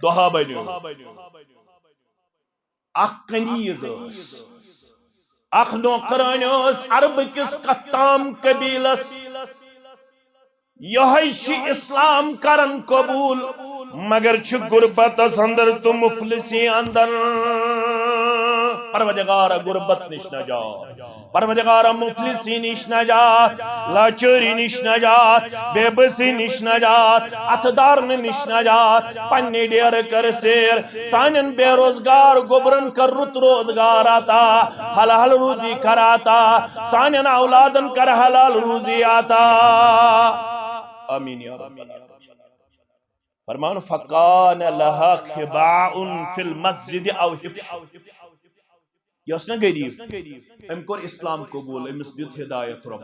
دہا بنیو اخ کنیز اخ نوکران عرب کس قطام قبیلس یہ اسلام کرن قبول مگر غربت اندر تو مفلسی اندر پروردگار غربت نش نجات پروردگار مفلسی نش نجات لاچاری نش نجات بے بسی نش نجات اتدار نش نجات پنی ڈیر کر سیر سانن بے روزگار گبرن کر رت روزگار آتا حلال روزی کراتا سانن اولادن کر حلال روزی آتا آمین یا رب فرمان فقان لها خباء فی المسجد او یس نا غریب ام کور اسلام قبول امس دیت ہدایت رب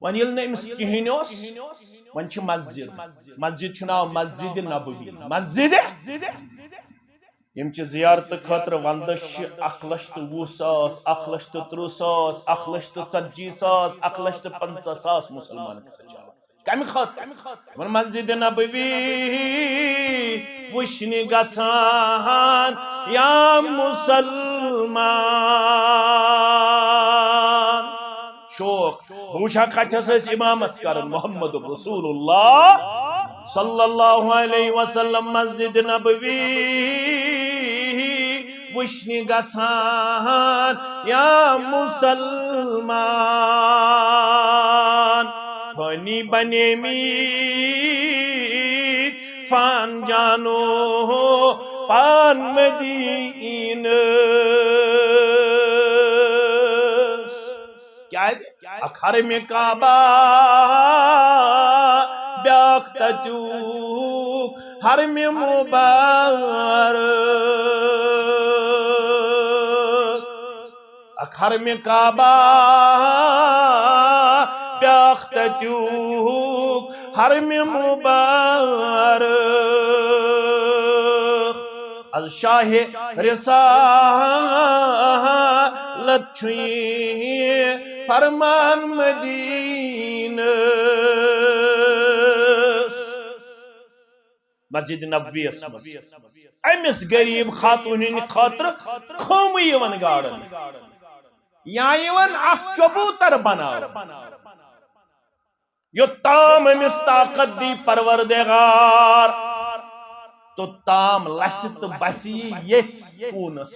ون یل نا امس کہین ون چھ مسجد چھ ناو مسجد نبوی مسجد یم چھ زیارت خاطر وندس 1,20,000 1,30,000 1,40,000 1,50,000 مسلمان کمی خاطر مسجد نبوی وشنی گژھان یا مسلمان شوق وچھا کتس امامت کرن محمد رسول اللہ صلی اللہ علیہ وسلم مسجد نبوی وشنی گژھان یا مسلمان فانی بنیمی فان جانو پان مدین کیا ہے اکھر میں کعبہ بیاک تجوک حرم مبارک اکھر میں کعبہ بیاک تجوک حرم مبارک از شاہ رسالت چھوئی فرمان مدینہ مسجد نبوی امس غریب خاتون خاطر کھومی ون گاڑن یا یون اخ چبوتر بنا یوتام امس طاقت دی پروردگار تو تام لست بسی یت کونس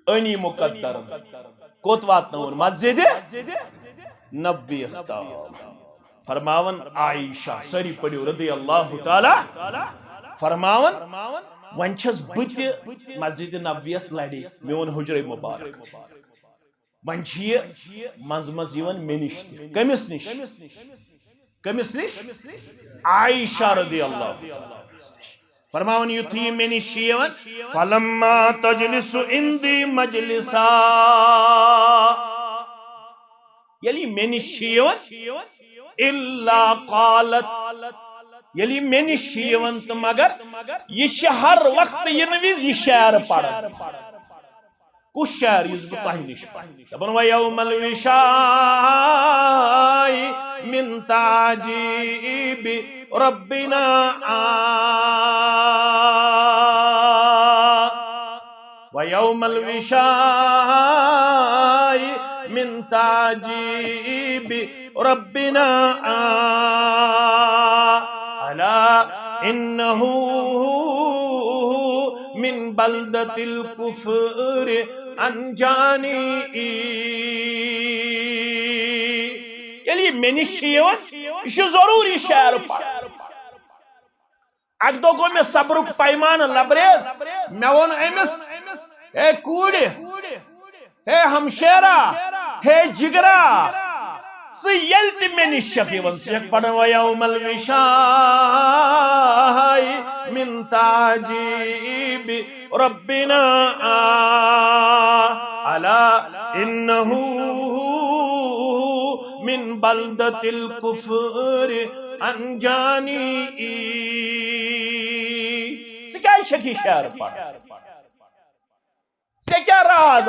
انی مقدر کوت واتنون مسجد نبوی استام فرماون عائشہ سری پڑیو رضی اللہ تعالی فرماون ونچس بت مسجد نبویس لڑی میون حجر مبارک ونچی مز یون منش کمس نش کمس نش عائشہ رضی اللہ فرماون یتھی منش یون فلما تجلس اندی مجلسا یلی منش یون الا قالت یلی منش یون تو مگر یہ ہر وقت ینویز یہ شعر پڑھا کس شعر یز بتاہ نش دبن ویوم الوشاء من تعجیب ربنا ویوم الوشاء من تعجیب ربنا الا انه من بلدة الكفر انجانی یلی منش یون یہ ضروری شعر پڑھ اک دو گو میں صبرک پیمان لبریز میں ون امس اے کوڑی اے ہمشیرہ اے جگرہ سیلت منش شکیون سیک پڑھن ویوم الوشاء من تعجیب ربنا الا انه من بلدة الكفر انجانی سکائی شکی شعر پڑھ سکیا راز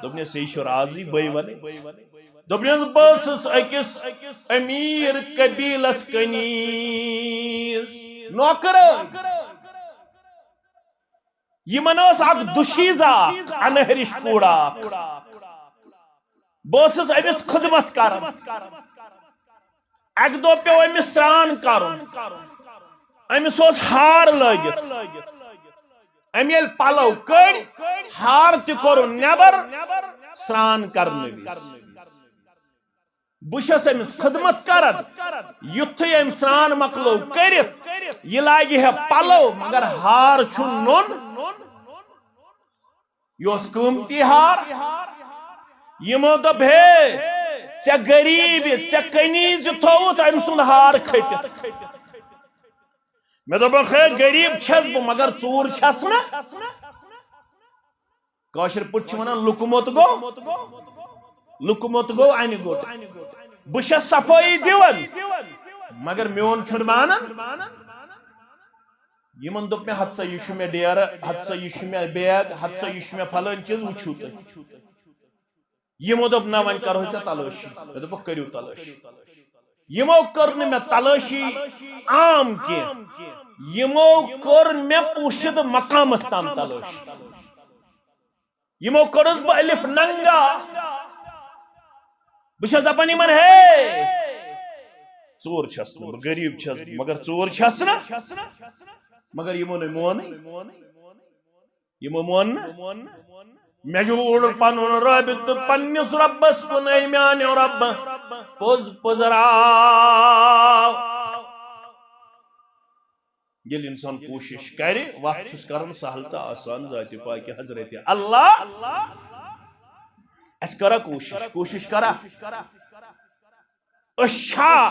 دبنے سے ایشو رازی بھئی ونے دبنے بس اکس امیر قبیلس کنیز نوکرن یمن اس اک دشیزا انہرش کوڑا بوسس امس خدمت کرن اک دو پیو امس سران کرن امس اوس ہار لگت ام یل پلو کڑ ہار تہ کورن نیبر سران کرنے بشس امس خدمت کرد یتھے ام سران مکلو کرت یہ لاگی ہے پلو مگر ہار چھ نون یہ قیمتی ہار یمو دپ ہے ژے غریب ژے کنیز تھوت ام سند ہار کھٹت میں دپک ہے غریب چھس بہ مگر ژور چھس نا کاشر پٹ ونان لکمت گو ان گوٹ بہ صفائی دیون مگر میون چھن مانن یمن دپ میں ہت سا یہ میں ڈیر ہت سا یہ میں بیگ ہت سا یہ میں فلان چیز وچھو تہ یمو دپ نہ ون کرو ژے تلاشی میں دپک کریو تلاشی یمو کر میں تلاشی عام کی یمو کر میں پوشد مقامس تام تلاشی یمو کرس بہ الف ننگا بشس دپان یمن ہے ژور چھس نا غریب چھس مگر ژور چھس نا مگر یمو نے مون مے جوڑ پن رابط پنس ربس کن اے میانو رب پوز پزراو یل انسان کوشش کرے وقت چھس کرن سہل تو آسان ذات پاک حضرت اللہ اس کرا کوشش کرا اشا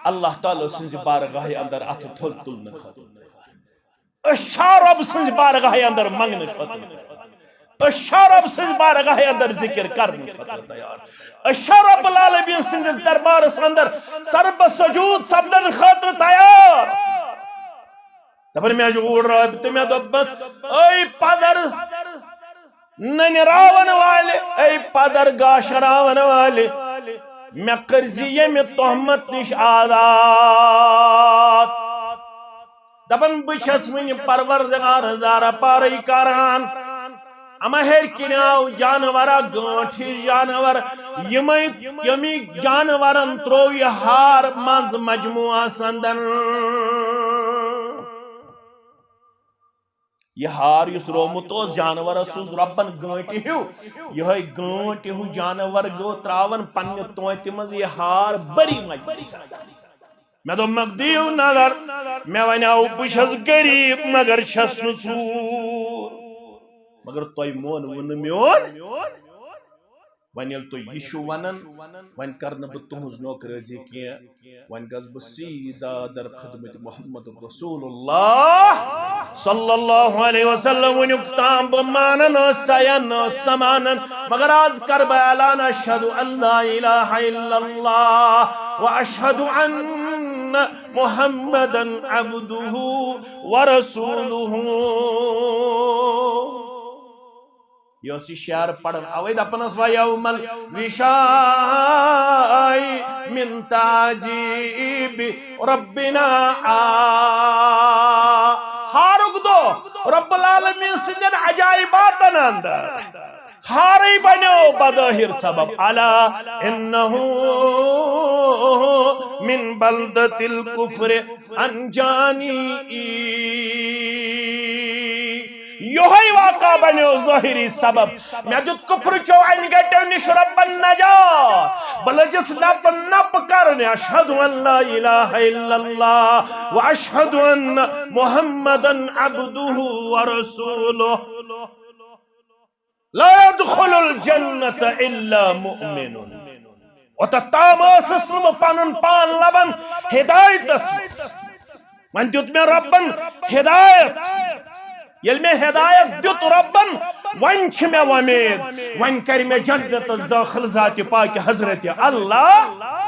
اللہ تعالی سنز بارگاہ اندر اتھ تھل تلن خاطر اشا رب سنز بارگاہ اندر منگن خاطر اشا رب سنز بارگاہ اندر ذکر کرن خاطر تیار اشا رب العالمین سنز دربار اندر سرب سجود سبدن خاطر تیار دپن میں جوڑ رب تو میں دبس اے پدر ننراون والے اے پدر گاشراون والے میں کرزی یمی تہمت نش آزاد دپن بچھس ون پروردگار دارا پاری کران اما ہر کناو جانورا گانٹھی جانور یمی جانورن ترو یہ ہار منز مجموعہ سندن یہ ہار یس رومت جانور سوز ربن گانٹی ہو یہ گانٹی ہو جانور گو تراون پنہ توتہ مز یہ ہار بری مجموعی میں دو مقدیو نظر میں ونیاو بچھس غریب مگر چھس نہ ژور مگر توئی مون ون میون ون یل تو یہ ونن ون کرن بہ تہذ نوکرازی کی ون گس بہ سیدھا در خدمت محمد رسول اللہ صلی اللہ علیہ وسلم ونیک تام بہ مانن سین سمانن مگر آز کر بہ اعلان اشہد ان لا الہ الا اللہ واشہد ان محمدا عبدہ ورسولہ یہ شعر پڑھن اوے دپنس و یوم الوشاء من تعجیب ربنا ہارک دو رب العالمین سندن عجائباتن اندر ہاری بنو بظاہر سبب الا انہو من بلدت الکفر انجانی یہی واقع بنیو ظاہری سبب میں دت کفر چو ان گٹو نش رب النجات بلجس نپ نپ کرنے اشہد ان لا الہ الا اللہ واشہد ان محمدا عبدہ ورسولہ لا يدخل الجنة الا مؤمن وتتام اسسلم پانن پان لبن ہدایت من دیت میں ربن ہدایت یل میں ہدایت دیت ربن ون چھ میں ومید ون کر میں جنت داخل ذات پاک حضرت اللہ